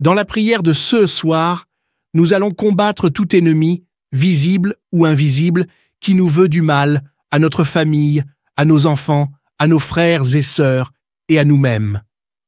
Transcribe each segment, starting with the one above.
Dans la prière de ce soir, nous allons combattre tout ennemi, visible ou invisible, qui nous veut du mal à notre famille, à nos enfants, à nos frères et sœurs et à nous-mêmes.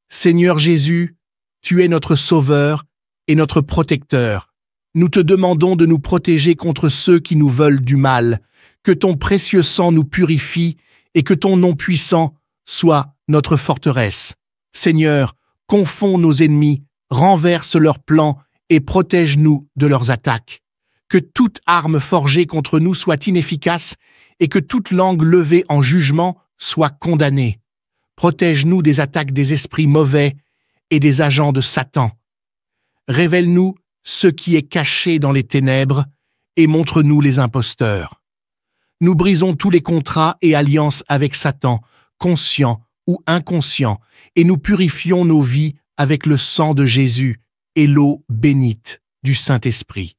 Seigneur Jésus, tu es notre Sauveur et notre Protecteur. Nous te demandons de nous protéger contre ceux qui nous veulent du mal, que ton précieux sang nous purifie et que ton nom puissant soit notre forteresse. Seigneur, confonds nos ennemis, renverse leurs plans et protège-nous de leurs attaques. Que toute arme forgée contre nous soit inefficace et que toute langue levée en jugement soit condamnée. Protège-nous des attaques des esprits mauvais et des agents de Satan. Révèle-nous ce qui est caché dans les ténèbres et montre-nous les imposteurs. Nous brisons tous les contrats et alliances avec Satan, conscients ou inconscients, et nous purifions nos vies avec le sang de Jésus et l'eau bénite du Saint-Esprit.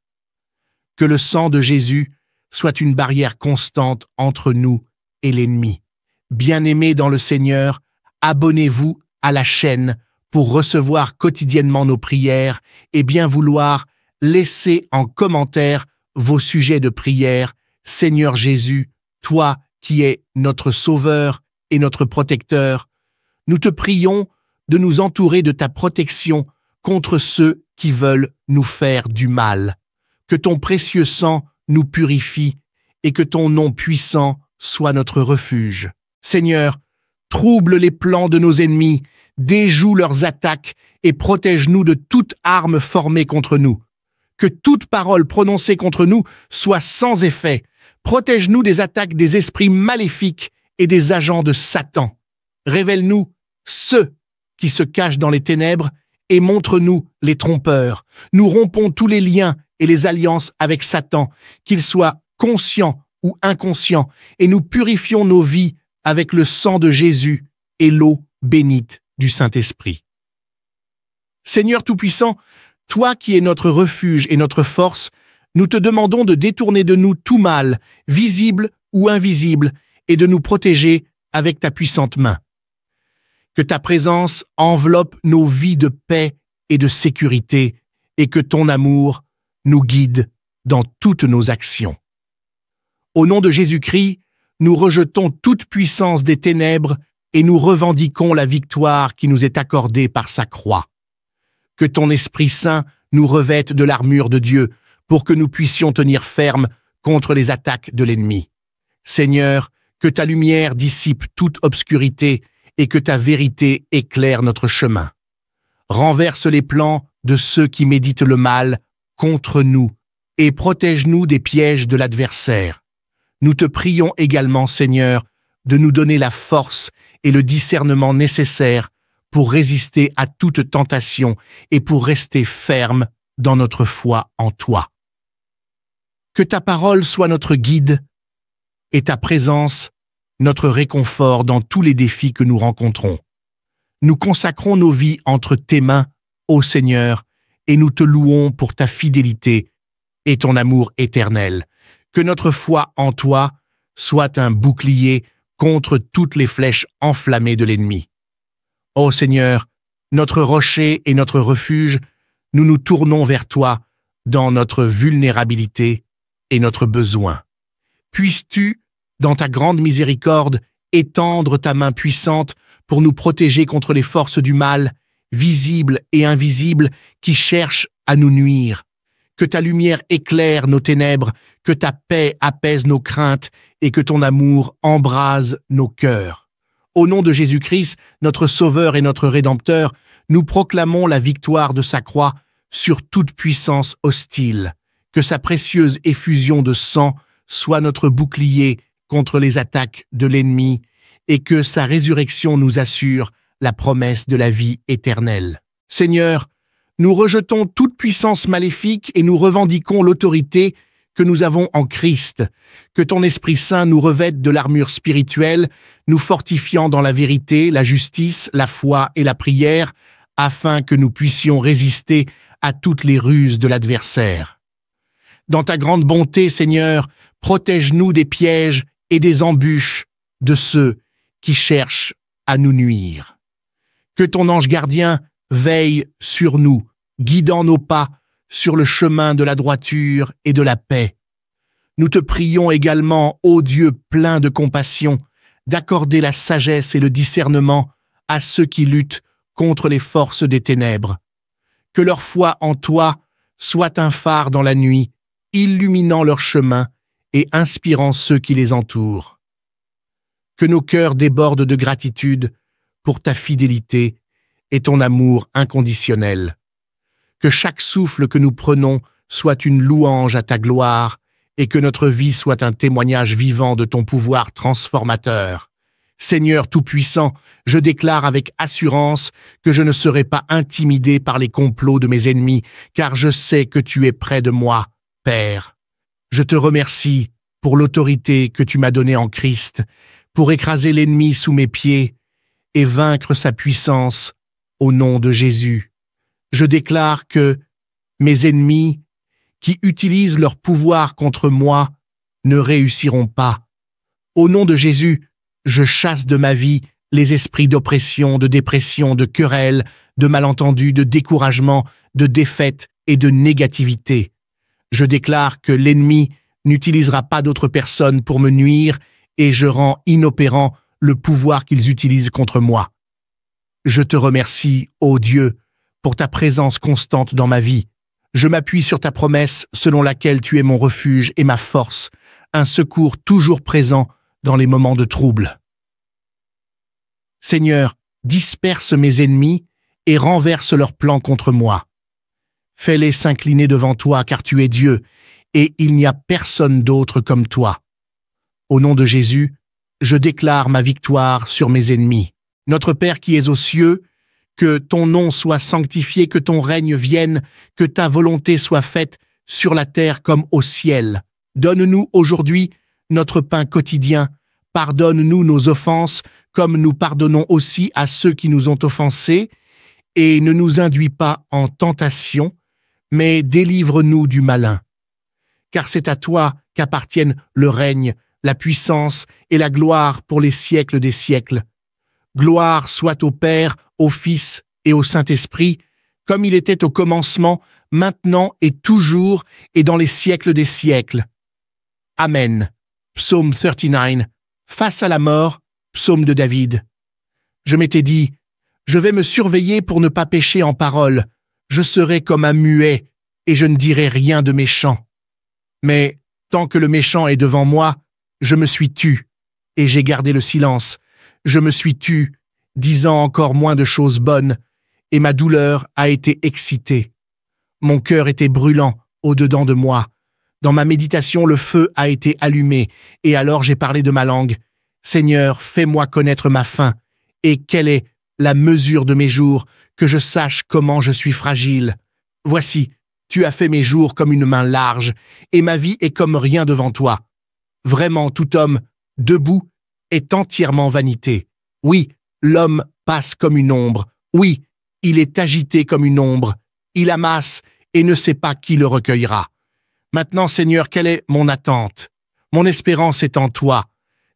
Que le sang de Jésus soit une barrière constante entre nous et l'ennemi. Bien-aimés dans le Seigneur, abonnez-vous à la chaîne pour recevoir quotidiennement nos prières et bien vouloir laisser en commentaire vos sujets de prière. Seigneur Jésus, toi qui es notre Sauveur et notre Protecteur, nous te prions de nous entourer de ta protection contre ceux qui veulent nous faire du mal. Que ton précieux sang nous purifie et que ton nom puissant soit notre refuge. Seigneur, trouble les plans de nos ennemis, déjoue leurs attaques et protège-nous de toute arme formée contre nous. Que toute parole prononcée contre nous soit sans effet. Protège-nous des attaques des esprits maléfiques et des agents de Satan. Révèle-nous ceux qui se cachent dans les ténèbres et montre-nous les trompeurs. Nous rompons tous les liens et les alliances avec Satan, qu'ils soient conscients ou inconscients, et nous purifions nos vies avec le sang de Jésus et l'eau bénite du Saint-Esprit. Seigneur Tout-Puissant, toi qui es notre refuge et notre force, nous te demandons de détourner de nous tout mal, visible ou invisible, et de nous protéger avec ta puissante main. Que ta présence enveloppe nos vies de paix et de sécurité, et que ton amour nous guide dans toutes nos actions. Au nom de Jésus-Christ, nous rejetons toute puissance des ténèbres et nous revendiquons la victoire qui nous est accordée par sa croix. Que ton Esprit Saint nous revête de l'armure de Dieu pour que nous puissions tenir ferme contre les attaques de l'ennemi. Seigneur, que ta lumière dissipe toute obscurité et que ta vérité éclaire notre chemin. Renverse les plans de ceux qui méditent le mal contre nous et protège-nous des pièges de l'adversaire. Nous te prions également, Seigneur, de nous donner la force et le discernement nécessaires pour résister à toute tentation et pour rester ferme dans notre foi en toi. Que ta parole soit notre guide et ta présence notre réconfort dans tous les défis que nous rencontrons. Nous consacrons nos vies entre tes mains, ô Seigneur, et nous te louons pour ta fidélité et ton amour éternel. Que notre foi en toi soit un bouclier contre toutes les flèches enflammées de l'ennemi. Ô Seigneur, notre rocher et notre refuge, nous nous tournons vers toi dans notre vulnérabilité et notre besoin. Puisses-tu, dans ta grande miséricorde, étendre ta main puissante pour nous protéger contre les forces du mal, visibles et invisibles, qui cherchent à nous nuire. Que ta lumière éclaire nos ténèbres, que ta paix apaise nos craintes et que ton amour embrase nos cœurs. Au nom de Jésus-Christ, notre Sauveur et notre Rédempteur, nous proclamons la victoire de sa croix sur toute puissance hostile. Que sa précieuse effusion de sang soit notre bouclier contre les attaques de l'ennemi et que sa résurrection nous assure la promesse de la vie éternelle. Seigneur, nous rejetons toute puissance maléfique et nous revendiquons l'autorité que nous avons en Christ. Que ton Esprit Saint nous revête de l'armure spirituelle, nous fortifiant dans la vérité, la justice, la foi et la prière, afin que nous puissions résister à toutes les ruses de l'adversaire. Dans ta grande bonté, Seigneur, protège-nous des pièges et des embûches de ceux qui cherchent à nous nuire. Que ton ange gardien veille sur nous guidant nos pas sur le chemin de la droiture et de la paix. Nous te prions également, ô Dieu plein de compassion, d'accorder la sagesse et le discernement à ceux qui luttent contre les forces des ténèbres. Que leur foi en toi soit un phare dans la nuit, illuminant leur chemin et inspirant ceux qui les entourent. Que nos cœurs débordent de gratitude pour ta fidélité et ton amour inconditionnel. Que chaque souffle que nous prenons soit une louange à ta gloire et que notre vie soit un témoignage vivant de ton pouvoir transformateur. Seigneur Tout-Puissant, je déclare avec assurance que je ne serai pas intimidé par les complots de mes ennemis, car je sais que tu es près de moi, Père. Je te remercie pour l'autorité que tu m'as donnée en Christ, pour écraser l'ennemi sous mes pieds et vaincre sa puissance au nom de Jésus. Je déclare que mes ennemis qui utilisent leur pouvoir contre moi ne réussiront pas. Au nom de Jésus, je chasse de ma vie les esprits d'oppression, de dépression, de querelle, de malentendus, de découragement, de défaite et de négativité. Je déclare que l'ennemi n'utilisera pas d'autres personnes pour me nuire et je rends inopérant le pouvoir qu'ils utilisent contre moi. Je te remercie, ô Dieu, pour ta présence constante dans ma vie. Je m'appuie sur ta promesse selon laquelle tu es mon refuge et ma force, un secours toujours présent dans les moments de trouble. Seigneur, disperse mes ennemis et renverse leurs plans contre moi. Fais-les s'incliner devant toi, car tu es Dieu, et il n'y a personne d'autre comme toi. Au nom de Jésus, je déclare ma victoire sur mes ennemis. Notre Père qui es aux cieux, que ton nom soit sanctifié, que ton règne vienne, que ta volonté soit faite sur la terre comme au ciel. Donne-nous aujourd'hui notre pain quotidien. Pardonne-nous nos offenses, comme nous pardonnons aussi à ceux qui nous ont offensés, et ne nous induis pas en tentation, mais délivre-nous du malin. Car c'est à toi qu'appartiennent le règne, la puissance et la gloire pour les siècles des siècles. Gloire soit au Père, au Fils et au Saint-Esprit, comme il était au commencement, maintenant et toujours, et dans les siècles des siècles. Amen. Psaume 39. Face à la mort, psaume de David. Je m'étais dit, je vais me surveiller pour ne pas pécher en parole. Je serai comme un muet, et je ne dirai rien de méchant. Mais, tant que le méchant est devant moi, je me suis tu, et j'ai gardé le silence. Je me suis tu, disant encore moins de choses bonnes, et ma douleur a été excitée. Mon cœur était brûlant au-dedans de moi. Dans ma méditation, le feu a été allumé, et alors j'ai parlé de ma langue. Seigneur, fais-moi connaître ma faim, et quelle est la mesure de mes jours, que je sache comment je suis fragile. Voici, tu as fait mes jours comme une main large, et ma vie est comme rien devant toi. Vraiment, tout homme, debout, est entièrement vanité. Oui, l'homme passe comme une ombre. Oui, il est agité comme une ombre. Il amasse et ne sait pas qui le recueillera. Maintenant, Seigneur, quelle est mon attente? Mon espérance est en toi.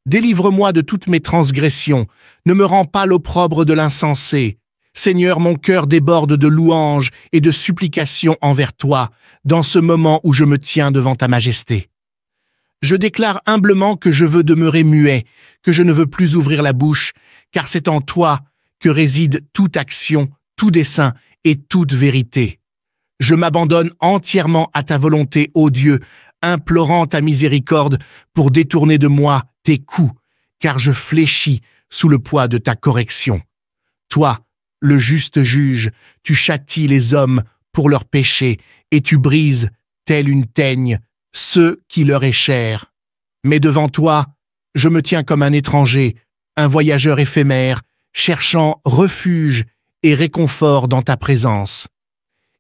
Délivre-moi de toutes mes transgressions. Ne me rends pas l'opprobre de l'insensé. Seigneur, mon cœur déborde de louanges et de supplications envers toi, dans ce moment où je me tiens devant ta majesté. Je déclare humblement que je veux demeurer muet, que je ne veux plus ouvrir la bouche, car c'est en toi que réside toute action, tout dessein et toute vérité. Je m'abandonne entièrement à ta volonté, ô Dieu, implorant ta miséricorde pour détourner de moi tes coups, car je fléchis sous le poids de ta correction. Toi, le juste juge, tu châties les hommes pour leurs péchés, et tu brises, telle une teigne, ceux qui leur est cher. Mais devant toi, je me tiens comme un étranger, un voyageur éphémère, cherchant refuge et réconfort dans ta présence.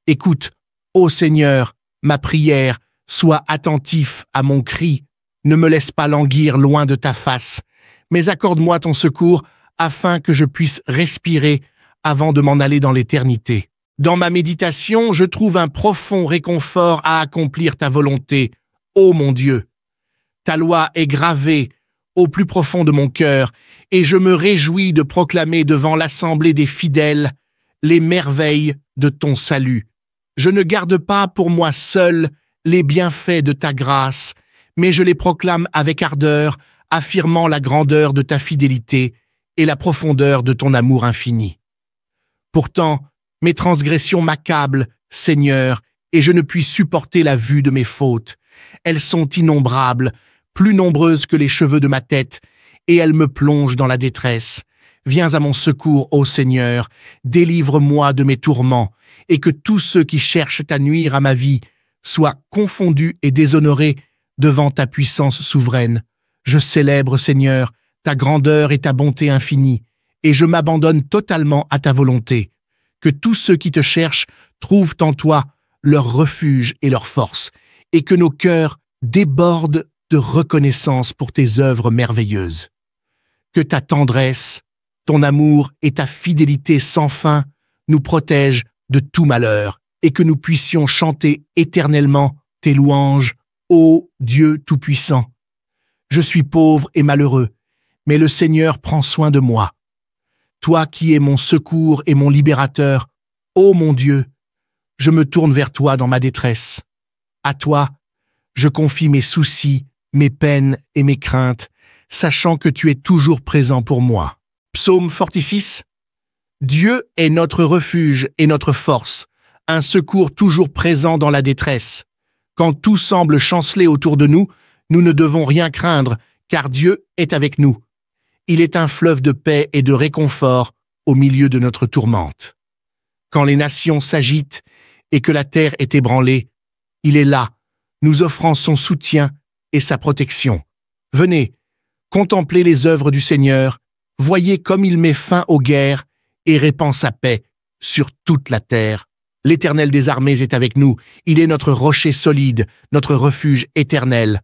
Écoute, ô Seigneur, ma prière, sois attentif à mon cri, ne me laisse pas languir loin de ta face, mais accorde-moi ton secours afin que je puisse respirer avant de m'en aller dans l'éternité. Dans ma méditation, je trouve un profond réconfort à accomplir ta volonté, ô mon Dieu. Ta loi est gravée au plus profond de mon cœur, et je me réjouis de proclamer devant l'assemblée des fidèles les merveilles de ton salut. Je ne garde pas pour moi seul les bienfaits de ta grâce, mais je les proclame avec ardeur, affirmant la grandeur de ta fidélité et la profondeur de ton amour infini. Pourtant, mes transgressions m'accablent, Seigneur, et je ne puis supporter la vue de mes fautes. Elles sont innombrables, plus nombreuses que les cheveux de ma tête, et elles me plongent dans la détresse. Viens à mon secours, ô Seigneur, délivre-moi de mes tourments, et que tous ceux qui cherchent à nuire à ma vie soient confondus et déshonorés devant ta puissance souveraine. Je célèbre, Seigneur, ta grandeur et ta bonté infinie, et je m'abandonne totalement à ta volonté. Que tous ceux qui te cherchent trouvent en toi leur refuge et leur force, et que nos cœurs débordent de reconnaissance pour tes œuvres merveilleuses. Que ta tendresse, ton amour et ta fidélité sans fin nous protègent de tout malheur, et que nous puissions chanter éternellement tes louanges, ô Dieu Tout-Puissant. Je suis pauvre et malheureux, mais le Seigneur prend soin de moi. Toi qui es mon secours et mon libérateur, ô mon Dieu, je me tourne vers toi dans ma détresse. À toi, je confie mes soucis, mes peines et mes craintes, sachant que tu es toujours présent pour moi. Psaume 46. Dieu est notre refuge et notre force, un secours toujours présent dans la détresse. Quand tout semble chanceler autour de nous, nous ne devons rien craindre, car Dieu est avec nous. Il est un fleuve de paix et de réconfort au milieu de notre tourmente. Quand les nations s'agitent et que la terre est ébranlée, il est là, nous offrant son soutien et sa protection. Venez, contemplez les œuvres du Seigneur, voyez comme il met fin aux guerres et répand sa paix sur toute la terre. L'Éternel des armées est avec nous, il est notre rocher solide, notre refuge éternel.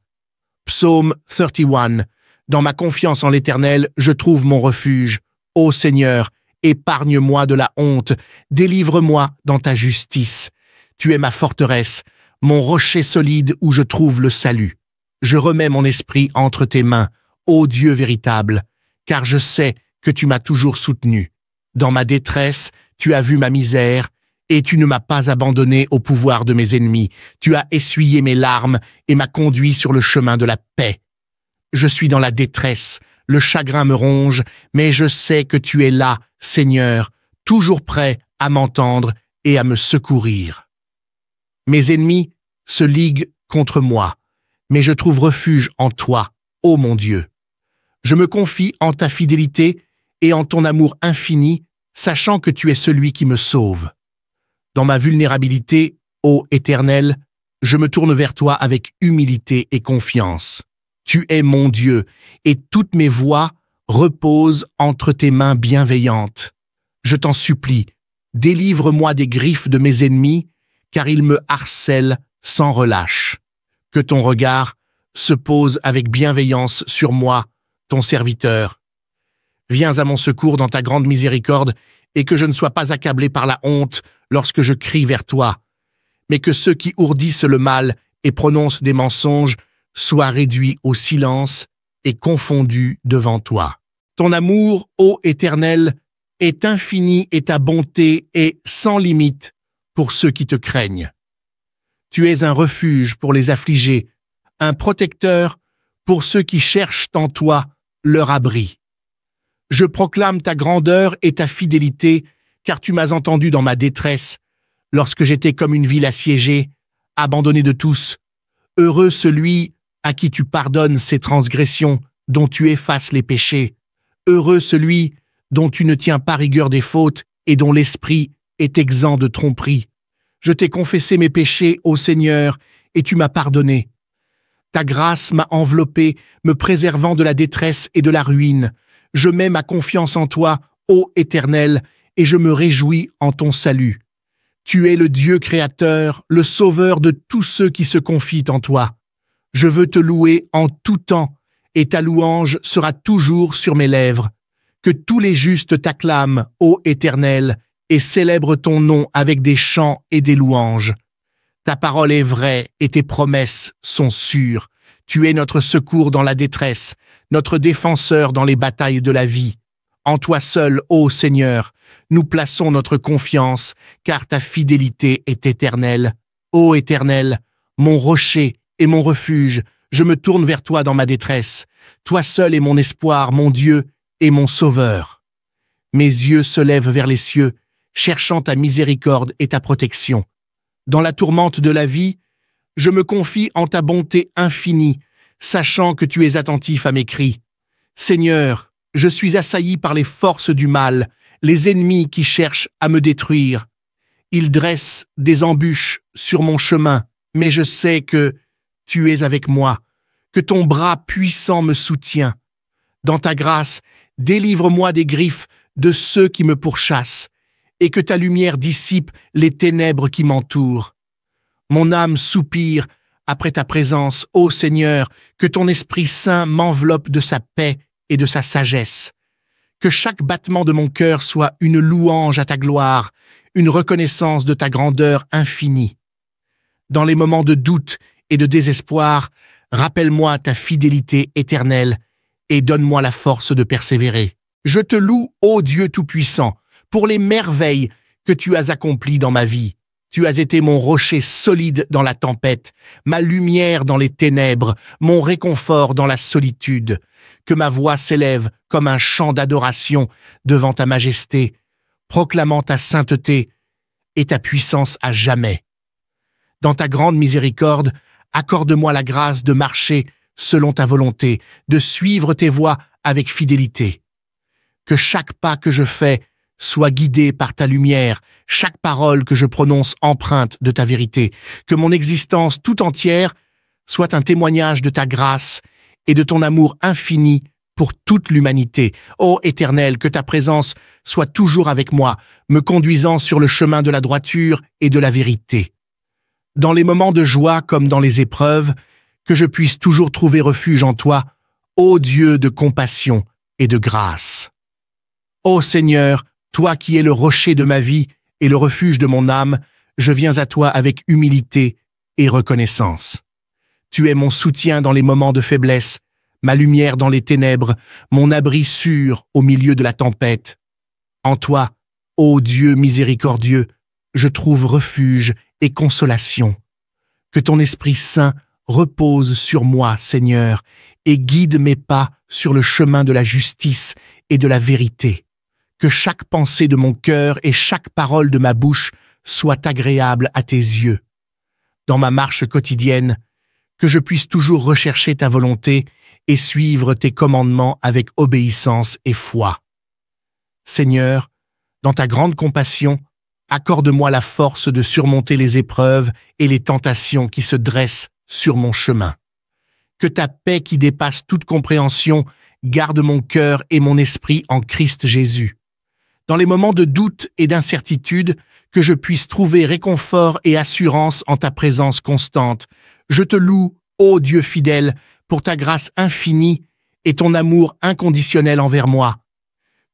Psaume 31. Dans ma confiance en l'Éternel, je trouve mon refuge. Ô Seigneur, épargne-moi de la honte, délivre-moi dans ta justice. Tu es ma forteresse, mon rocher solide où je trouve le salut. Je remets mon esprit entre tes mains, ô Dieu véritable, car je sais que tu m'as toujours soutenu. Dans ma détresse, tu as vu ma misère, et tu ne m'as pas abandonné au pouvoir de mes ennemis. Tu as essuyé mes larmes et m'as conduit sur le chemin de la paix. Je suis dans la détresse, le chagrin me ronge, mais je sais que tu es là, Seigneur, toujours prêt à m'entendre et à me secourir. Mes ennemis se liguent contre moi, mais je trouve refuge en toi, ô mon Dieu. Je me confie en ta fidélité et en ton amour infini, sachant que tu es celui qui me sauve. Dans ma vulnérabilité, ô Éternel, je me tourne vers toi avec humilité et confiance. Tu es mon Dieu, et toutes mes voies reposent entre tes mains bienveillantes. Je t'en supplie, délivre-moi des griffes de mes ennemis, car ils me harcèlent sans relâche. Que ton regard se pose avec bienveillance sur moi, ton serviteur. Viens à mon secours dans ta grande miséricorde, et que je ne sois pas accablé par la honte lorsque je crie vers toi, mais que ceux qui ourdissent le mal et prononcent des mensonges soient réduits au silence et confondus devant toi. Ton amour, ô Éternel, est infini et ta bonté est sans limite pour ceux qui te craignent. Tu es un refuge pour les affligés, un protecteur pour ceux qui cherchent en toi leur abri. Je proclame ta grandeur et ta fidélité, car tu m'as entendu dans ma détresse, lorsque j'étais comme une ville assiégée, abandonnée de tous. Heureux celui à qui tu pardonnes ses transgressions, dont tu effaces les péchés. Heureux celui dont tu ne tiens pas rigueur des fautes et dont l'esprit est exempt de tromperie. Je t'ai confessé mes péchés, ô Seigneur, et tu m'as pardonné. Ta grâce m'a enveloppé, me préservant de la détresse et de la ruine. Je mets ma confiance en toi, ô Éternel, et je me réjouis en ton salut. Tu es le Dieu créateur, le sauveur de tous ceux qui se confient en toi. Je veux te louer en tout temps, et ta louange sera toujours sur mes lèvres. Que tous les justes t'acclament, ô Éternel, et célèbrent ton nom avec des chants et des louanges. Ta parole est vraie et tes promesses sont sûres. Tu es notre secours dans la détresse, notre défenseur dans les batailles de la vie. En toi seul, ô Seigneur, nous plaçons notre confiance, car ta fidélité est éternelle. Ô Éternel, mon rocher et mon refuge, je me tourne vers toi dans ma détresse. Toi seul est mon espoir, mon Dieu et mon Sauveur. Mes yeux se lèvent vers les cieux, cherchant ta miséricorde et ta protection. Dans la tourmente de la vie, je me confie en ta bonté infinie, sachant que tu es attentif à mes cris. Seigneur, je suis assailli par les forces du mal, les ennemis qui cherchent à me détruire. Ils dressent des embûches sur mon chemin, mais je sais que tu es avec moi, que ton bras puissant me soutient. Dans ta grâce, délivre-moi des griffes de ceux qui me pourchassent, et que ta lumière dissipe les ténèbres qui m'entourent. Mon âme soupire après ta présence, ô Seigneur, que ton Esprit Saint m'enveloppe de sa paix et de sa sagesse. Que chaque battement de mon cœur soit une louange à ta gloire, une reconnaissance de ta grandeur infinie. Dans les moments de doute et de désespoir, rappelle-moi ta fidélité éternelle et donne-moi la force de persévérer. Je te loue, ô Dieu Tout-Puissant, pour les merveilles que tu as accomplies dans ma vie. Tu as été mon rocher solide dans la tempête, ma lumière dans les ténèbres, mon réconfort dans la solitude. Que ma voix s'élève comme un chant d'adoration devant ta majesté, proclamant ta sainteté et ta puissance à jamais. Dans ta grande miséricorde, accorde-moi la grâce de marcher selon ta volonté, de suivre tes voies avec fidélité. Que chaque pas que je fais soit guidé par ta lumière, chaque parole que je prononce empreinte de ta vérité, que mon existence tout entière soit un témoignage de ta grâce et de ton amour infini pour toute l'humanité. Ô Éternel, que ta présence soit toujours avec moi, me conduisant sur le chemin de la droiture et de la vérité. Dans les moments de joie comme dans les épreuves, que je puisse toujours trouver refuge en toi, ô Dieu de compassion et de grâce. Ô Seigneur, toi qui es le rocher de ma vie et le refuge de mon âme, je viens à toi avec humilité et reconnaissance. Tu es mon soutien dans les moments de faiblesse, ma lumière dans les ténèbres, mon abri sûr au milieu de la tempête. En toi, ô Dieu miséricordieux, je trouve refuge et consolation. Que ton Esprit Saint repose sur moi, Seigneur, et guide mes pas sur le chemin de la justice et de la vérité. Que chaque pensée de mon cœur et chaque parole de ma bouche soit agréable à tes yeux. Dans ma marche quotidienne, que je puisse toujours rechercher ta volonté et suivre tes commandements avec obéissance et foi. Seigneur, dans ta grande compassion, accorde-moi la force de surmonter les épreuves et les tentations qui se dressent sur mon chemin. Que ta paix qui dépasse toute compréhension garde mon cœur et mon esprit en Christ Jésus. Dans les moments de doute et d'incertitude, que je puisse trouver réconfort et assurance en ta présence constante. Je te loue, ô Dieu fidèle, pour ta grâce infinie et ton amour inconditionnel envers moi.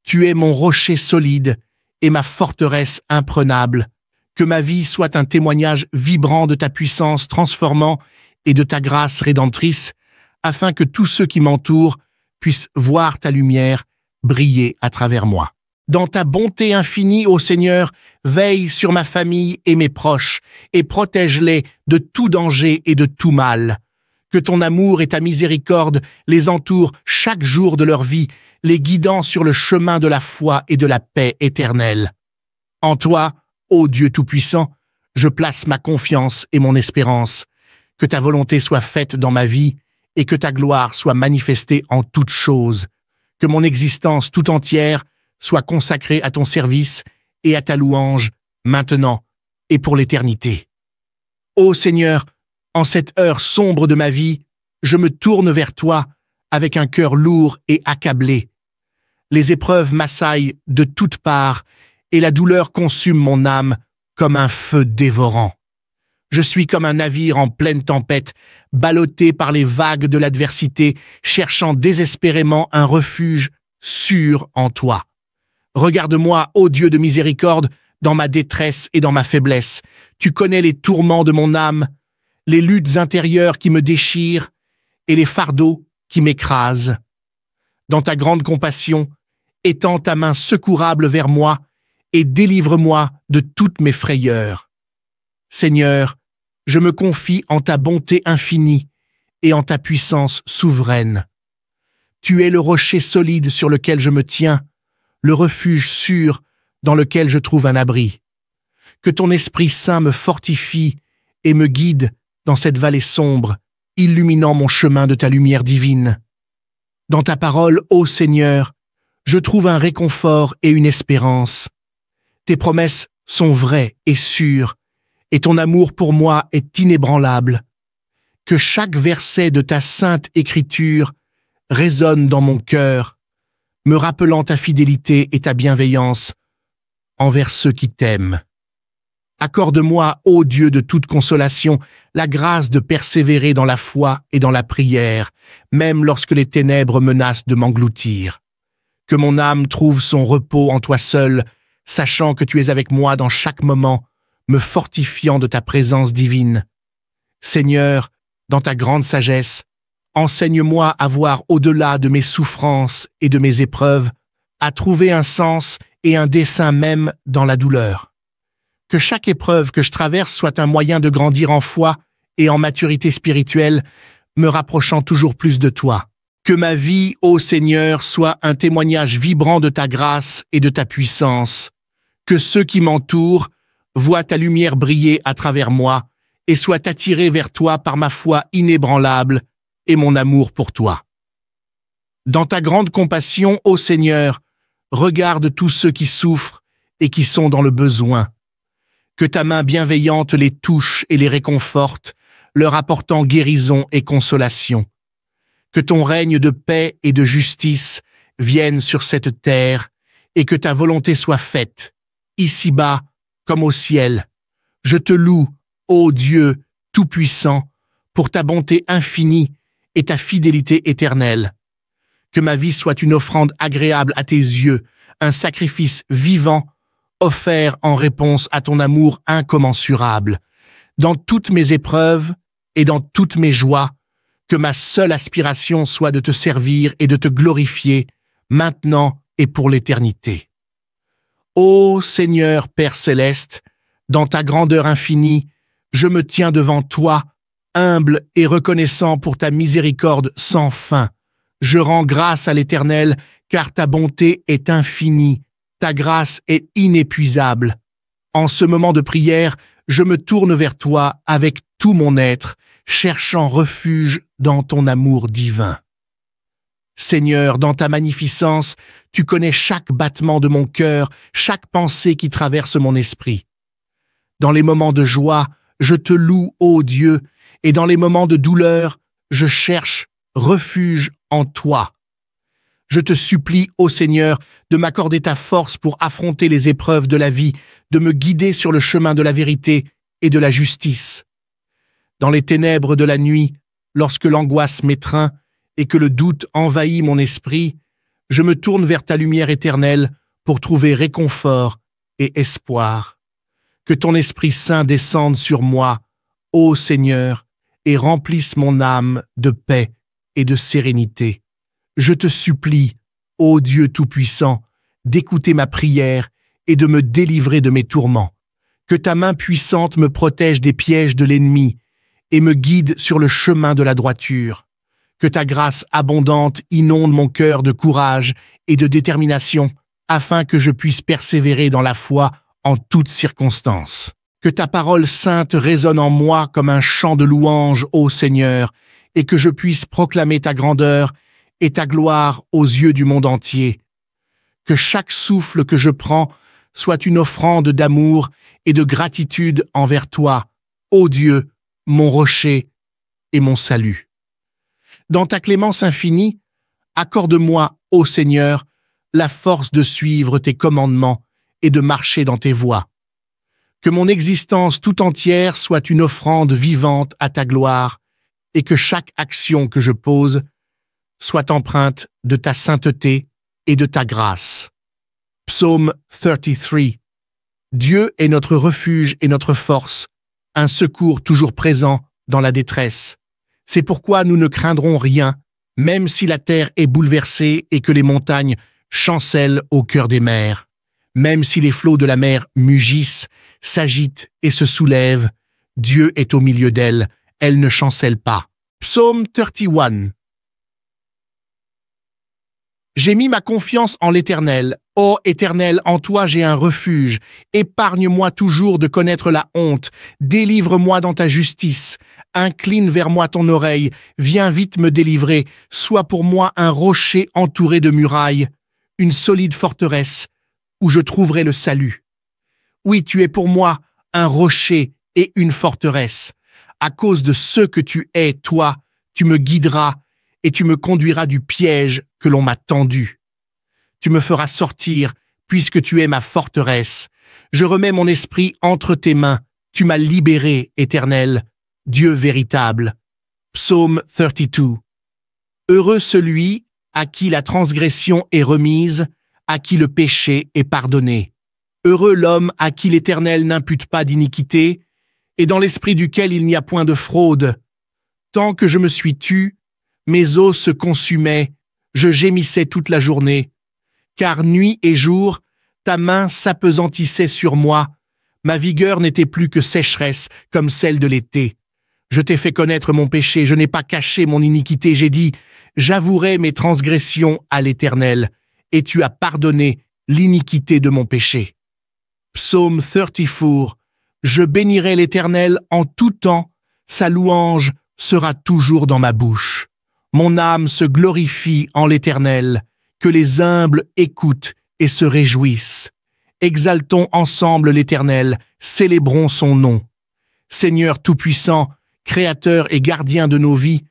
Tu es mon rocher solide et ma forteresse imprenable. Que ma vie soit un témoignage vibrant de ta puissance transformant et de ta grâce rédemptrice, afin que tous ceux qui m'entourent puissent voir ta lumière briller à travers moi. Dans ta bonté infinie, ô Seigneur, veille sur ma famille et mes proches, et protège-les de tout danger et de tout mal. Que ton amour et ta miséricorde les entourent chaque jour de leur vie, les guidant sur le chemin de la foi et de la paix éternelle. En toi, ô Dieu Tout-Puissant, je place ma confiance et mon espérance. Que ta volonté soit faite dans ma vie et que ta gloire soit manifestée en toutes choses. Que mon existence tout entière soit consacrée à ton service et à ta louange, maintenant et pour l'éternité. Ô Seigneur, en cette heure sombre de ma vie, je me tourne vers toi avec un cœur lourd et accablé. Les épreuves m'assaillent de toutes parts et la douleur consume mon âme comme un feu dévorant. Je suis comme un navire en pleine tempête, ballotté par les vagues de l'adversité, cherchant désespérément un refuge sûr en toi. Regarde-moi, ô Dieu de miséricorde, dans ma détresse et dans ma faiblesse. Tu connais les tourments de mon âme, les luttes intérieures qui me déchirent et les fardeaux qui m'écrasent. Dans ta grande compassion, Étends ta main secourable vers moi et délivre-moi de toutes mes frayeurs. Seigneur, je me confie en ta bonté infinie et en ta puissance souveraine. Tu es le rocher solide sur lequel je me tiens, le refuge sûr dans lequel je trouve un abri. Que ton Esprit Saint me fortifie et me guide dans cette vallée sombre, illuminant mon chemin de ta lumière divine. Dans ta parole, ô Seigneur, je trouve un réconfort et une espérance. Tes promesses sont vraies et sûres, et ton amour pour moi est inébranlable. Que chaque verset de ta sainte écriture résonne dans mon cœur, me rappelant ta fidélité et ta bienveillance envers ceux qui t'aiment. Accorde-moi, ô Dieu de toute consolation, la grâce de persévérer dans la foi et dans la prière, même lorsque les ténèbres menacent de m'engloutir. Que mon âme trouve son repos en toi seul, sachant que tu es avec moi dans chaque moment, me fortifiant de ta présence divine. Seigneur, dans ta grande sagesse, enseigne-moi à voir au-delà de mes souffrances et de mes épreuves, à trouver un sens et un dessein même dans la douleur. Que chaque épreuve que je traverse soit un moyen de grandir en foi et en maturité spirituelle, me rapprochant toujours plus de toi. Que ma vie, ô Seigneur, soit un témoignage vibrant de ta grâce et de ta puissance. Que ceux qui m'entourent voient ta lumière briller à travers moi et soient attirés vers toi par ma foi inébranlable et mon amour pour toi. Dans ta grande compassion, ô Seigneur, regarde tous ceux qui souffrent et qui sont dans le besoin. Que ta main bienveillante les touche et les réconforte, leur apportant guérison et consolation. Que ton règne de paix et de justice vienne sur cette terre et que ta volonté soit faite, ici-bas comme au ciel. Je te loue, ô Dieu Tout-Puissant, pour ta bonté infinie et ta fidélité éternelle. Que ma vie soit une offrande agréable à tes yeux, un sacrifice vivant, offert en réponse à ton amour incommensurable. Dans toutes mes épreuves et dans toutes mes joies, que ma seule aspiration soit de te servir et de te glorifier, maintenant et pour l'éternité. Ô Seigneur Père céleste, dans ta grandeur infinie, je me tiens devant toi, humble et reconnaissant pour ta miséricorde sans fin. Je rends grâce à l'Éternel, car ta bonté est infinie. Ta grâce est inépuisable. En ce moment de prière, je me tourne vers toi avec tout mon être, cherchant refuge dans ton amour divin. Seigneur, dans ta magnificence, tu connais chaque battement de mon cœur, chaque pensée qui traverse mon esprit. Dans les moments de joie, je te loue, ô Dieu, et dans les moments de douleur, je cherche refuge en toi. Je te supplie, ô Seigneur, de m'accorder ta force pour affronter les épreuves de la vie, de me guider sur le chemin de la vérité et de la justice. Dans les ténèbres de la nuit, lorsque l'angoisse m'étreint et que le doute envahit mon esprit, je me tourne vers ta lumière éternelle pour trouver réconfort et espoir. Que ton Esprit Saint descende sur moi, ô Seigneur, et remplisse mon âme de paix et de sérénité. Je te supplie, ô Dieu Tout-Puissant, d'écouter ma prière et de me délivrer de mes tourments. Que ta main puissante me protège des pièges de l'ennemi et me guide sur le chemin de la droiture. Que ta grâce abondante inonde mon cœur de courage et de détermination, afin que je puisse persévérer dans la foi en toutes circonstances. Que ta parole sainte résonne en moi comme un chant de louange, ô Seigneur, et que je puisse proclamer ta grandeur et ta gloire aux yeux du monde entier. Que chaque souffle que je prends soit une offrande d'amour et de gratitude envers toi, ô Dieu, mon rocher et mon salut. Dans ta clémence infinie, accorde-moi, ô Seigneur, la force de suivre tes commandements et de marcher dans tes voies. Que mon existence tout entière soit une offrande vivante à ta gloire et que chaque action que je pose soit empreinte de ta sainteté et de ta grâce. Psaume 33. Dieu est notre refuge et notre force, un secours toujours présent dans la détresse. C'est pourquoi nous ne craindrons rien, même si la terre est bouleversée et que les montagnes chancelle au cœur des mers. Même si les flots de la mer mugissent, s'agitent et se soulèvent, Dieu est au milieu d'elle, elle ne chancelle pas. Psaume 31. J'ai mis ma confiance en l'Éternel. Ô Éternel, en toi j'ai un refuge. Épargne-moi toujours de connaître la honte. Délivre-moi dans ta justice. Incline vers moi ton oreille. Viens vite me délivrer. Sois pour moi un rocher entouré de murailles, une solide forteresse où je trouverai le salut. Oui, tu es pour moi un rocher et une forteresse. À cause de ce que tu es, toi, tu me guideras et tu me conduiras du piège que l'on m'a tendu. Tu me feras sortir, puisque tu es ma forteresse. Je remets mon esprit entre tes mains. Tu m'as libéré, Éternel, Dieu véritable. Psaume 32. Heureux celui à qui la transgression est remise, à qui le péché est pardonné. Heureux l'homme à qui l'Éternel n'impute pas d'iniquité, et dans l'esprit duquel il n'y a point de fraude. Tant que je me suis tu, mes os se consumaient, je gémissais toute la journée. Car nuit et jour, ta main s'apesantissait sur moi. Ma vigueur n'était plus que sécheresse, comme celle de l'été. Je t'ai fait connaître mon péché, je n'ai pas caché mon iniquité. J'ai dit, j'avouerai mes transgressions à l'Éternel, et tu as pardonné l'iniquité de mon péché. Psaume 34. Je bénirai l'Éternel en tout temps, sa louange sera toujours dans ma bouche. Mon âme se glorifie en l'Éternel, que les humbles écoutent et se réjouissent. Exaltons ensemble l'Éternel, célébrons son nom. Seigneur Tout-Puissant, Créateur et gardien de nos vies,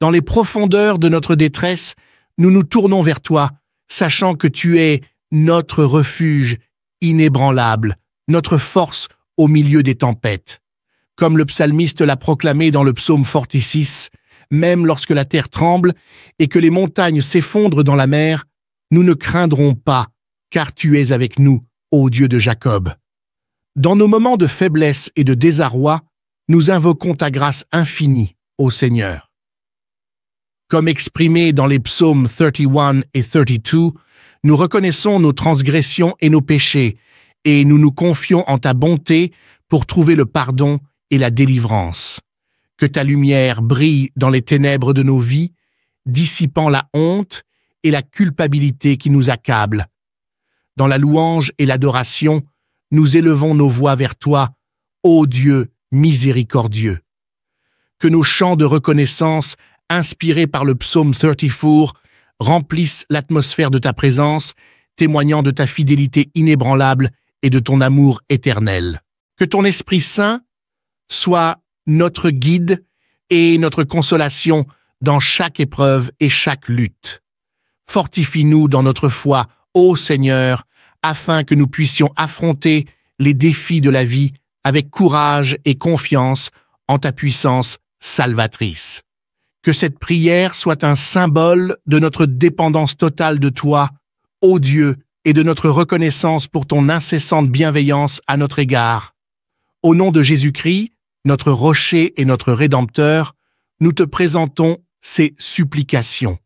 dans les profondeurs de notre détresse, nous nous tournons vers toi, sachant que tu es notre refuge inébranlable, notre force au milieu des tempêtes. Comme le psalmiste l'a proclamé dans le psaume 46, même lorsque la terre tremble et que les montagnes s'effondrent dans la mer, nous ne craindrons pas, car tu es avec nous, ô Dieu de Jacob. Dans nos moments de faiblesse et de désarroi, nous invoquons ta grâce infinie, ô Seigneur. Comme exprimé dans les psaumes 31 et 32, nous reconnaissons nos transgressions et nos péchés, et nous nous confions en ta bonté pour trouver le pardon et la délivrance. Que ta lumière brille dans les ténèbres de nos vies, dissipant la honte et la culpabilité qui nous accablent. Dans la louange et l'adoration, nous élevons nos voix vers toi, ô Dieu miséricordieux. Que nos chants de reconnaissance, inspirés par le psaume 34, remplissent l'atmosphère de ta présence, témoignant de ta fidélité inébranlable et de ton amour éternel. Que ton Esprit Saint soit notre guide et notre consolation dans chaque épreuve et chaque lutte. Fortifie-nous dans notre foi, ô Seigneur, afin que nous puissions affronter les défis de la vie avec courage et confiance en ta puissance salvatrice. Que cette prière soit un symbole de notre dépendance totale de toi, ô Dieu, et de notre reconnaissance pour ton incessante bienveillance à notre égard. Au nom de Jésus-Christ, notre rocher et notre Rédempteur, nous te présentons ces supplications.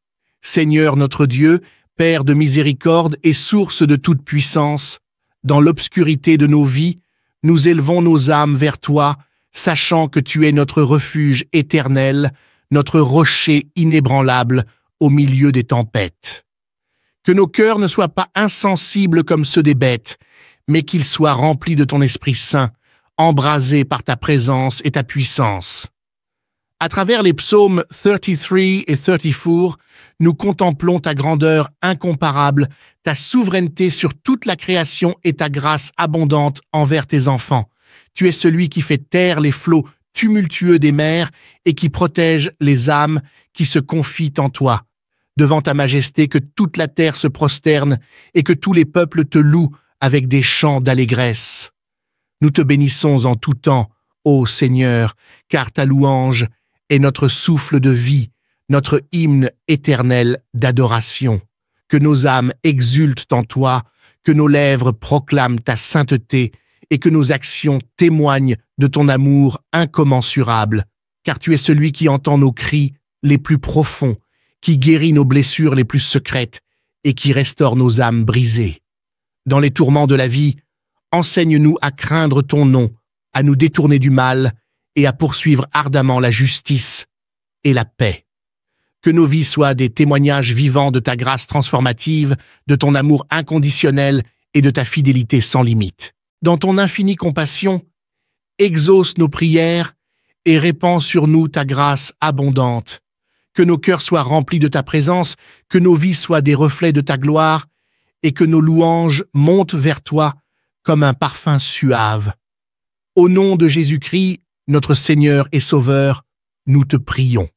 Seigneur notre Dieu, Père de miséricorde et source de toute puissance, dans l'obscurité de nos vies, nous élevons nos âmes vers toi, sachant que tu es notre refuge éternel, notre rocher inébranlable au milieu des tempêtes. Que nos cœurs ne soient pas insensibles comme ceux des bêtes, mais qu'ils soient remplis de ton Esprit Saint, embrasés par ta présence et ta puissance. À travers les psaumes 33 et 34, nous contemplons ta grandeur incomparable, ta souveraineté sur toute la création et ta grâce abondante envers tes enfants. Tu es celui qui fait taire les flots tumultueux des mers et qui protège les âmes qui se confient en toi. Devant ta majesté, que toute la terre se prosterne et que tous les peuples te louent avec des chants d'allégresse. Nous te bénissons en tout temps, ô Seigneur, car ta louange est notre souffle de vie, notre hymne éternel d'adoration. Que nos âmes exultent en toi, que nos lèvres proclament ta sainteté et que nos actions témoignent de ton amour incommensurable, car tu es celui qui entend nos cris les plus profonds, qui guérit nos blessures les plus secrètes et qui restaure nos âmes brisées. Dans les tourments de la vie, enseigne-nous à craindre ton nom, à nous détourner du mal et à poursuivre ardemment la justice et la paix. Que nos vies soient des témoignages vivants de ta grâce transformative, de ton amour inconditionnel et de ta fidélité sans limite. Dans ton infinie compassion, exauce nos prières et répands sur nous ta grâce abondante. Que nos cœurs soient remplis de ta présence, que nos vies soient des reflets de ta gloire et que nos louanges montent vers toi comme un parfum suave. Au nom de Jésus-Christ, notre Seigneur et Sauveur, nous te prions.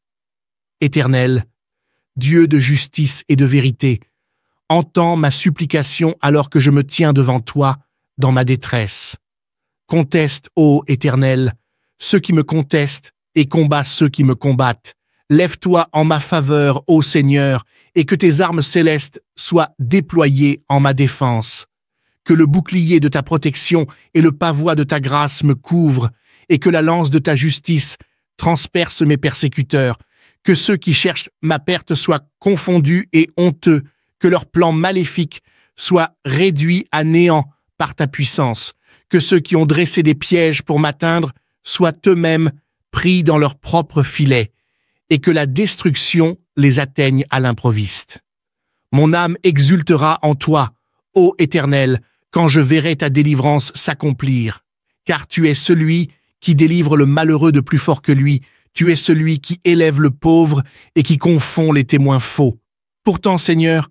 Éternel, Dieu de justice et de vérité, entends ma supplication alors que je me tiens devant toi dans ma détresse. Conteste, ô Éternel, ceux qui me contestent et combat ceux qui me combattent. Lève-toi en ma faveur, ô Seigneur, et que tes armes célestes soient déployées en ma défense. Que le bouclier de ta protection et le pavois de ta grâce me couvrent, et que la lance de ta justice transperce mes persécuteurs. Que ceux qui cherchent ma perte soient confondus et honteux, que leurs plans maléfiques soient réduits à néant par ta puissance. Que ceux qui ont dressé des pièges pour m'atteindre soient eux-mêmes pris dans leurs propres filets, et que la destruction les atteigne à l'improviste. Mon âme exultera en toi, ô Éternel, quand je verrai ta délivrance s'accomplir. Car tu es celui qui délivre le malheureux de plus fort que lui, tu es celui qui élève le pauvre et qui confond les témoins faux. Pourtant, Seigneur,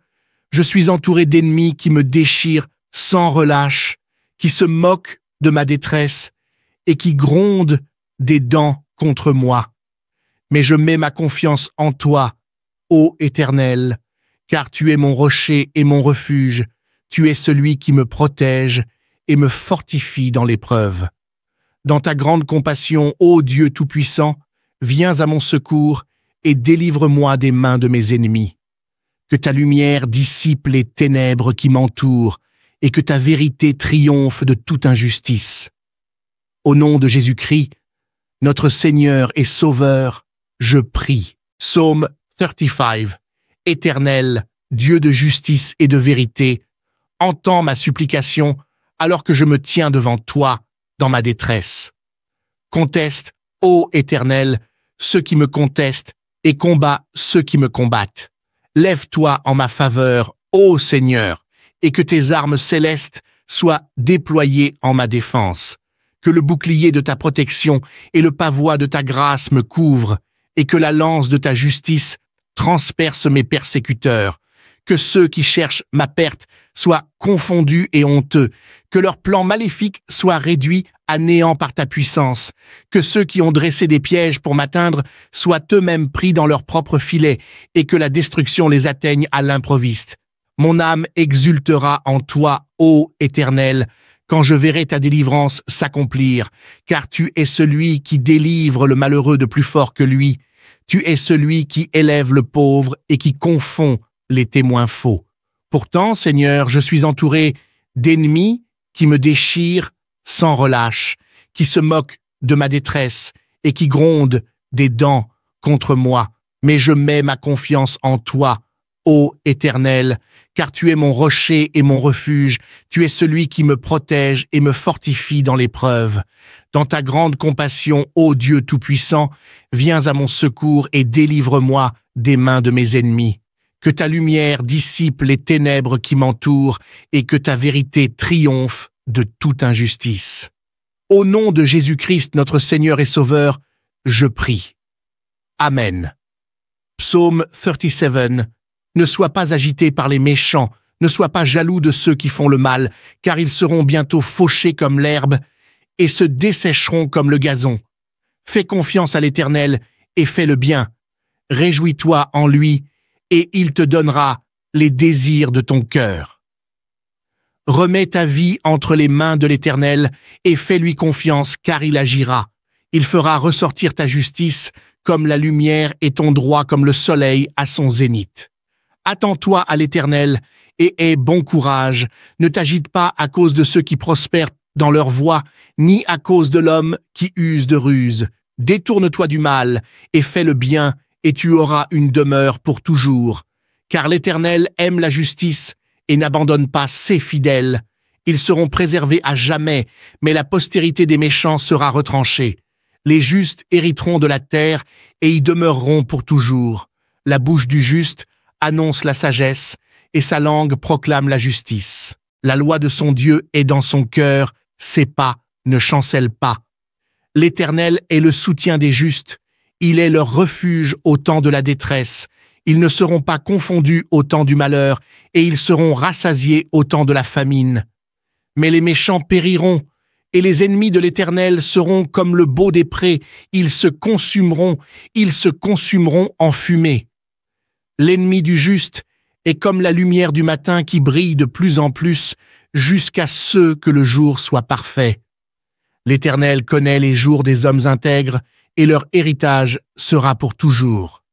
je suis entouré d'ennemis qui me déchirent sans relâche, qui se moquent de ma détresse et qui grondent des dents contre moi. Mais je mets ma confiance en toi, ô Éternel, car tu es mon rocher et mon refuge, tu es celui qui me protège et me fortifie dans l'épreuve. Dans ta grande compassion, ô Dieu Tout-Puissant, viens à mon secours et délivre-moi des mains de mes ennemis. Que ta lumière dissipe les ténèbres qui m'entourent et que ta vérité triomphe de toute injustice. Au nom de Jésus-Christ, notre Seigneur et Sauveur, je prie. Psaume 35. Éternel, Dieu de justice et de vérité, entends ma supplication alors que je me tiens devant toi dans ma détresse. Conteste, ô Éternel, ceux qui me contestent et combat ceux qui me combattent. Lève-toi en ma faveur, ô Seigneur, et que tes armes célestes soient déployées en ma défense. Que le bouclier de ta protection et le pavois de ta grâce me couvrent, et que la lance de ta justice transperce mes persécuteurs. Que ceux qui cherchent ma perte soient confondus et honteux, que leurs plans maléfiques soient réduits à néant par ta puissance, que ceux qui ont dressé des pièges pour m'atteindre soient eux-mêmes pris dans leurs propres filets, et que la destruction les atteigne à l'improviste. Mon âme exultera en toi, ô Éternel, quand je verrai ta délivrance s'accomplir, car tu es celui qui délivre le malheureux de plus fort que lui. Tu es celui qui élève le pauvre et qui confond les témoins faux. Pourtant, Seigneur, je suis entouré d'ennemis qui me déchirent sans relâche, qui se moquent de ma détresse et qui grondent des dents contre moi. Mais je mets ma confiance en toi, ô Éternel, car tu es mon rocher et mon refuge, tu es celui qui me protège et me fortifie dans l'épreuve. Dans ta grande compassion, ô Dieu Tout-Puissant, viens à mon secours et délivre-moi des mains de mes ennemis. Que ta lumière dissipe les ténèbres qui m'entourent et que ta vérité triomphe de toute injustice. Au nom de Jésus-Christ, notre Seigneur et Sauveur, je prie. Amen. Psaume 37. Ne sois pas agité par les méchants, ne sois pas jaloux de ceux qui font le mal, car ils seront bientôt fauchés comme l'herbe et se dessécheront comme le gazon. Fais confiance à l'Éternel et fais le bien. Réjouis-toi en lui, et il te donnera les désirs de ton cœur. Remets ta vie entre les mains de l'Éternel et fais-lui confiance, car il agira. Il fera ressortir ta justice comme la lumière et ton droit comme le soleil à son zénith. Attends-toi à l'Éternel et aie bon courage. Ne t'agite pas à cause de ceux qui prospèrent dans leur voie, ni à cause de l'homme qui use de ruse. Détourne-toi du mal et fais le bien, et tu auras une demeure pour toujours. car l'Éternel aime la justice et n'abandonne pas ses fidèles. Ils seront préservés à jamais, mais la postérité des méchants sera retranchée. Les justes hériteront de la terre et y demeureront pour toujours. La bouche du juste annonce la sagesse et sa langue proclame la justice. La loi de son Dieu est dans son cœur, ses pas ne chancellent pas. L'Éternel est le soutien des justes, il est leur refuge au temps de la détresse. Ils ne seront pas confondus au temps du malheur, et ils seront rassasiés au temps de la famine. Mais les méchants périront, et les ennemis de l'Éternel seront comme le baux des prés, ils se consumeront en fumée. L'ennemi du juste est comme la lumière du matin qui brille de plus en plus, jusqu'à ce que le jour soit parfait. L'Éternel connaît les jours des hommes intègres, et leur héritage sera pour toujours.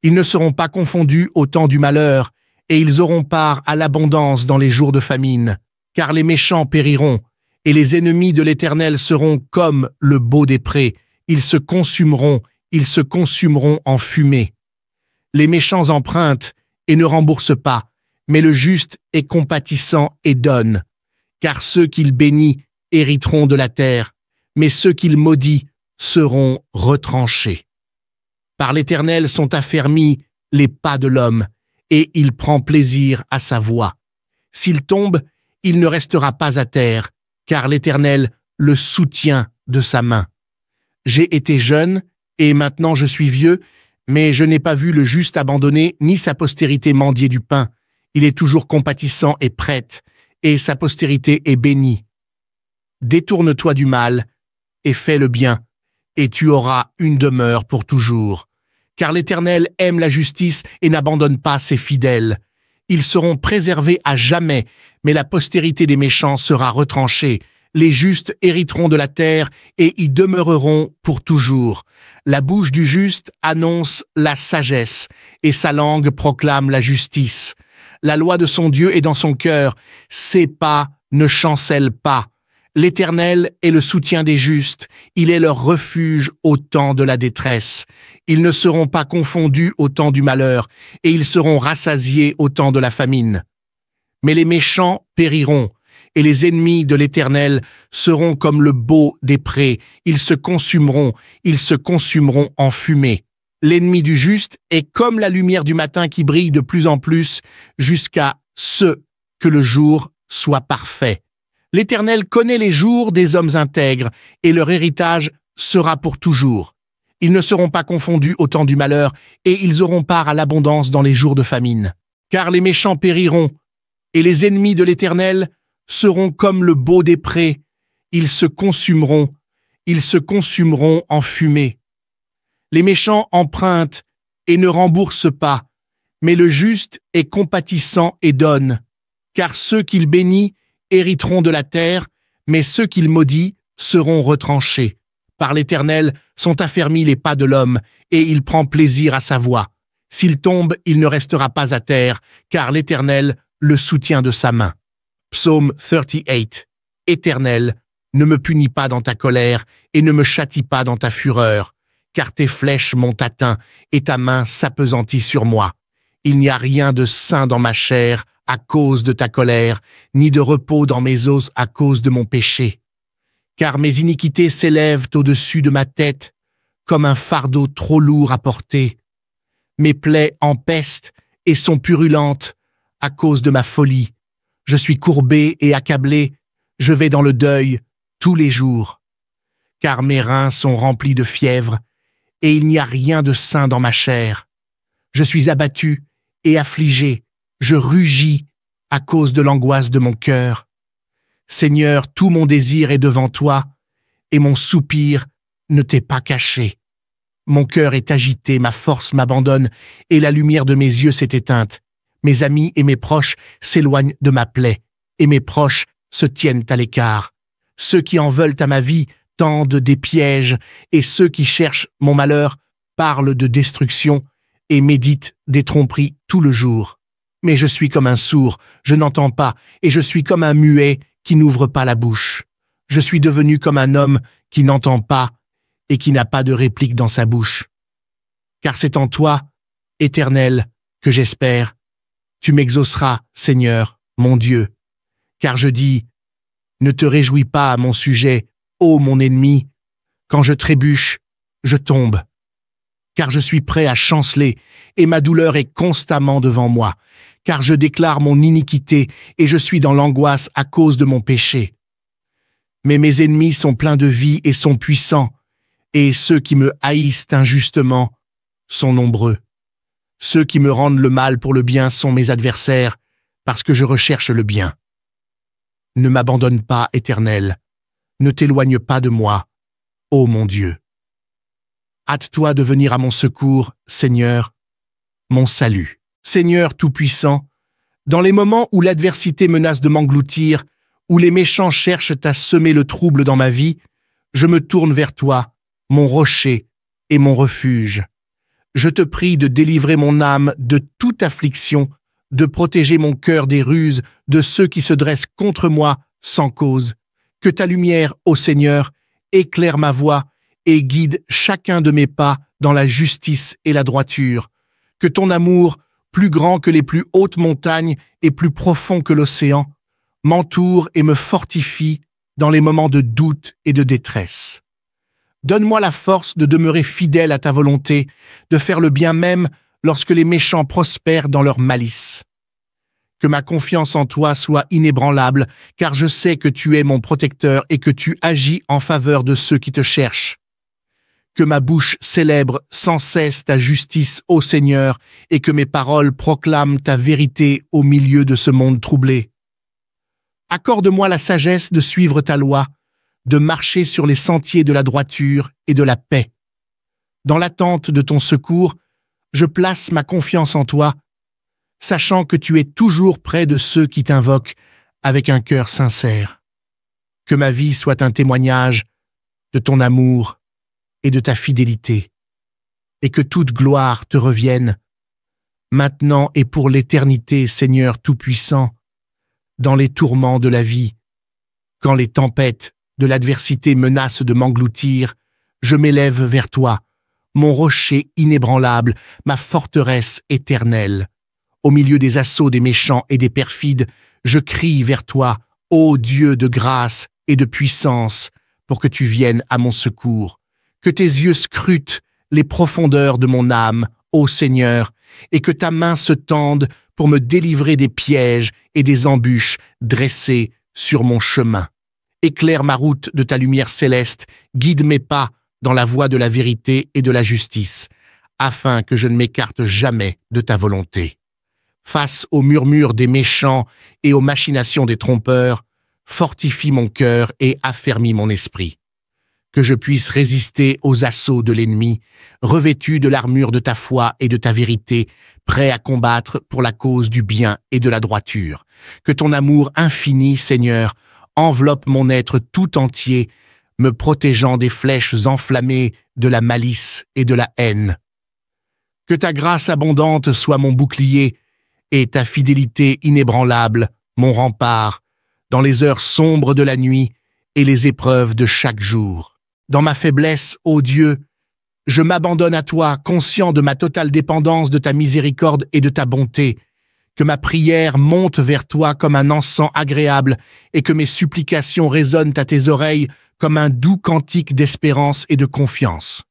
Ils ne seront pas confondus au temps du malheur, et ils auront part à l'abondance dans les jours de famine, car les méchants périront, et les ennemis de l'Éternel seront comme le baux des prés, ils se consumeront en fumée. Les méchants empruntent et ne remboursent pas, mais le juste est compatissant et donne, car ceux qu'il bénit hériteront de la terre, mais ceux qu'il maudit seront retranchés. Par l'Éternel sont affermis les pas de l'homme, et il prend plaisir à sa voie. S'il tombe, il ne restera pas à terre, car l'Éternel le soutient de sa main. J'ai été jeune, et maintenant je suis vieux, mais je n'ai pas vu le juste abandonné, ni sa postérité mendier du pain. Il est toujours compatissant et prête, et sa postérité est bénie. Détourne-toi du mal, et fais le bien, et tu auras une demeure pour toujours. Car l'Éternel aime la justice et n'abandonne pas ses fidèles. Ils seront préservés à jamais, mais la postérité des méchants sera retranchée. Les justes hériteront de la terre et y demeureront pour toujours. La bouche du juste annonce la sagesse, et sa langue proclame la justice. La loi de son Dieu est dans son cœur, ses pas ne chancellent pas. L'Éternel est le soutien des justes, il est leur refuge au temps de la détresse. Ils ne seront pas confondus au temps du malheur, et ils seront rassasiés au temps de la famine. Mais les méchants périront, et les ennemis de l'Éternel seront comme le baux des prés, ils se consumeront en fumée. L'ennemi du juste est comme la lumière du matin qui brille de plus en plus, jusqu'à ce que le jour soit parfait. L'Éternel connaît les jours des hommes intègres, et leur héritage sera pour toujours. Ils ne seront pas confondus au temps du malheur, et ils auront part à l'abondance dans les jours de famine. Car les méchants périront, et les ennemis de l'Éternel seront comme le baux des prés, ils se consumeront en fumée. Les méchants empruntent et ne remboursent pas, mais le juste est compatissant et donne, car ceux qu'il bénit hériteront de la terre, mais ceux qu'il maudit seront retranchés. Par l'Éternel sont affermis les pas de l'homme, et il prend plaisir à sa voie. S'il tombe, il ne restera pas à terre, car l'Éternel le soutient de sa main. Psaume 38. Éternel, ne me punis pas dans ta colère, et ne me châtie pas dans ta fureur, car tes flèches m'ont atteint, et ta main s'appesantit sur moi. Il n'y a rien de sain dans ma chair à cause de ta colère, ni de repos dans mes os à cause de mon péché. Car mes iniquités s'élèvent au-dessus de ma tête, comme un fardeau trop lourd à porter. Mes plaies empestent et sont purulentes à cause de ma folie. Je suis courbé et accablé, je vais dans le deuil tous les jours. Car mes reins sont remplis de fièvre, et il n'y a rien de sain dans ma chair. Je suis abattu et affligé, je rugis à cause de l'angoisse de mon cœur. Seigneur, tout mon désir est devant toi, et mon soupir ne t'est pas caché. Mon cœur est agité, ma force m'abandonne, et la lumière de mes yeux s'est éteinte. Mes amis et mes proches s'éloignent de ma plaie, et mes proches se tiennent à l'écart. Ceux qui en veulent à ma vie tendent des pièges, et ceux qui cherchent mon malheur parlent de destruction et méditent des tromperies tout le jour. Mais je suis comme un sourd, je n'entends pas, et je suis comme un muet qui n'ouvre pas la bouche. Je suis devenu comme un homme qui n'entend pas et qui n'a pas de réplique dans sa bouche. Car c'est en toi, Éternel, que j'espère, tu m'exauceras, Seigneur, mon Dieu. Car je dis, ne te réjouis pas à mon sujet, ô mon ennemi, quand je trébuche, je tombe. Car je suis prêt à chanceler, et ma douleur est constamment devant moi, car je déclare mon iniquité, et je suis dans l'angoisse à cause de mon péché. Mais mes ennemis sont pleins de vie et sont puissants, et ceux qui me haïssent injustement sont nombreux. Ceux qui me rendent le mal pour le bien sont mes adversaires, parce que je recherche le bien. Ne m'abandonne pas, Éternel, ne t'éloigne pas de moi, ô mon Dieu. Hâte-toi de venir à mon secours, Seigneur, mon salut. Seigneur Tout-Puissant, dans les moments où l'adversité menace de m'engloutir, où les méchants cherchent à semer le trouble dans ma vie, je me tourne vers toi, mon rocher et mon refuge. Je te prie de délivrer mon âme de toute affliction, de protéger mon cœur des ruses de ceux qui se dressent contre moi sans cause. Que ta lumière, ô Seigneur, éclaire ma voie et guide chacun de mes pas dans la justice et la droiture. Que ton amour, plus grand que les plus hautes montagnes et plus profond que l'océan, m'entoure et me fortifie dans les moments de doute et de détresse. Donne-moi la force de demeurer fidèle à ta volonté, de faire le bien même lorsque les méchants prospèrent dans leur malice. Que ma confiance en toi soit inébranlable, car je sais que tu es mon protecteur et que tu agis en faveur de ceux qui te cherchent. Que ma bouche célèbre sans cesse ta justice, ô Seigneur, et que mes paroles proclament ta vérité au milieu de ce monde troublé. Accorde-moi la sagesse de suivre ta loi, de marcher sur les sentiers de la droiture et de la paix. Dans l'attente de ton secours, je place ma confiance en toi, sachant que tu es toujours près de ceux qui t'invoquent avec un cœur sincère. Que ma vie soit un témoignage de ton amour et de ta fidélité, et que toute gloire te revienne, maintenant et pour l'éternité, Seigneur Tout-Puissant, dans les tourments de la vie, quand les tempêtes de l'adversité menacent de m'engloutir, je m'élève vers toi, mon rocher inébranlable, ma forteresse éternelle. Au milieu des assauts des méchants et des perfides, je crie vers toi, ô Dieu de grâce et de puissance, pour que tu viennes à mon secours. Que tes yeux scrutent les profondeurs de mon âme, ô Seigneur, et que ta main se tende pour me délivrer des pièges et des embûches dressées sur mon chemin. Éclaire ma route de ta lumière céleste, guide mes pas dans la voie de la vérité et de la justice, afin que je ne m'écarte jamais de ta volonté. Face aux murmures des méchants et aux machinations des trompeurs, fortifie mon cœur et affermis mon esprit. Que je puisse résister aux assauts de l'ennemi, revêtu de l'armure de ta foi et de ta vérité, prêt à combattre pour la cause du bien et de la droiture. Que ton amour infini, Seigneur, enveloppe mon être tout entier, me protégeant des flèches enflammées de la malice et de la haine. Que ta grâce abondante soit mon bouclier et ta fidélité inébranlable, mon rempart, dans les heures sombres de la nuit et les épreuves de chaque jour. Dans ma faiblesse, ô Dieu, je m'abandonne à toi, conscient de ma totale dépendance de ta miséricorde et de ta bonté. Que ma prière monte vers toi comme un encens agréable et que mes supplications résonnent à tes oreilles comme un doux cantique d'espérance et de confiance.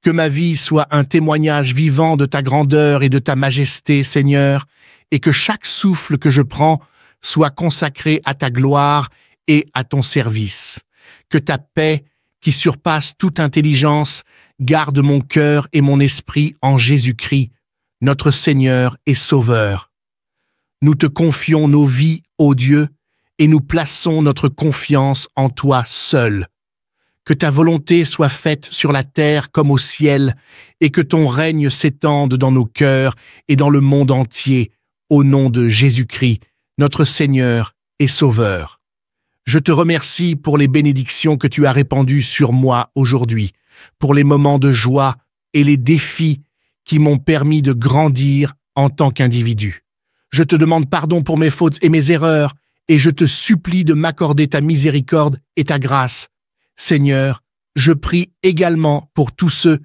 Que ma vie soit un témoignage vivant de ta grandeur et de ta majesté, Seigneur, et que chaque souffle que je prends soit consacré à ta gloire et à ton service. Que ta paix, qui surpasse toute intelligence, garde mon cœur et mon esprit en Jésus-Christ, notre Seigneur et Sauveur. Nous te confions nos vies, ô Dieu, et nous plaçons notre confiance en toi seul. Que ta volonté soit faite sur la terre comme au ciel, et que ton règne s'étende dans nos cœurs et dans le monde entier, au nom de Jésus-Christ, notre Seigneur et Sauveur. Je te remercie pour les bénédictions que tu as répandues sur moi aujourd'hui, pour les moments de joie et les défis qui m'ont permis de grandir en tant qu'individu. Je te demande pardon pour mes fautes et mes erreurs, et je te supplie de m'accorder ta miséricorde et ta grâce. Seigneur, je prie également pour tous ceux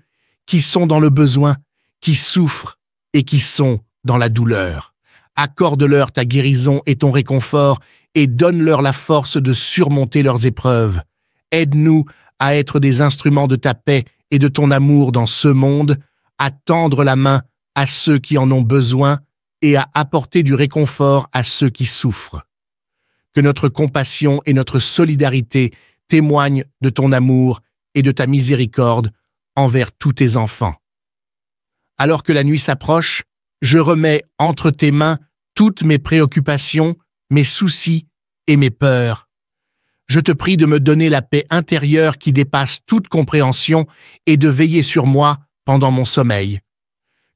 qui sont dans le besoin, qui souffrent et qui sont dans la douleur. Accorde-leur ta guérison et ton réconfort et donne-leur la force de surmonter leurs épreuves. Aide-nous à être des instruments de ta paix et de ton amour dans ce monde, à tendre la main à ceux qui en ont besoin et à apporter du réconfort à ceux qui souffrent. Que notre compassion et notre solidarité témoignent de ton amour et de ta miséricorde envers tous tes enfants. Alors que la nuit s'approche, je remets entre tes mains toutes mes préoccupations, mes soucis et mes peurs. Je te prie de me donner la paix intérieure qui dépasse toute compréhension et de veiller sur moi pendant mon sommeil.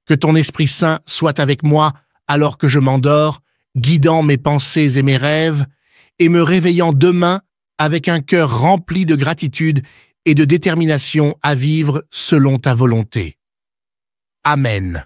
Que ton Esprit Saint soit avec moi alors que je m'endors, guidant mes pensées et mes rêves, et me réveillant demain avec un cœur rempli de gratitude et de détermination à vivre selon ta volonté. Amen.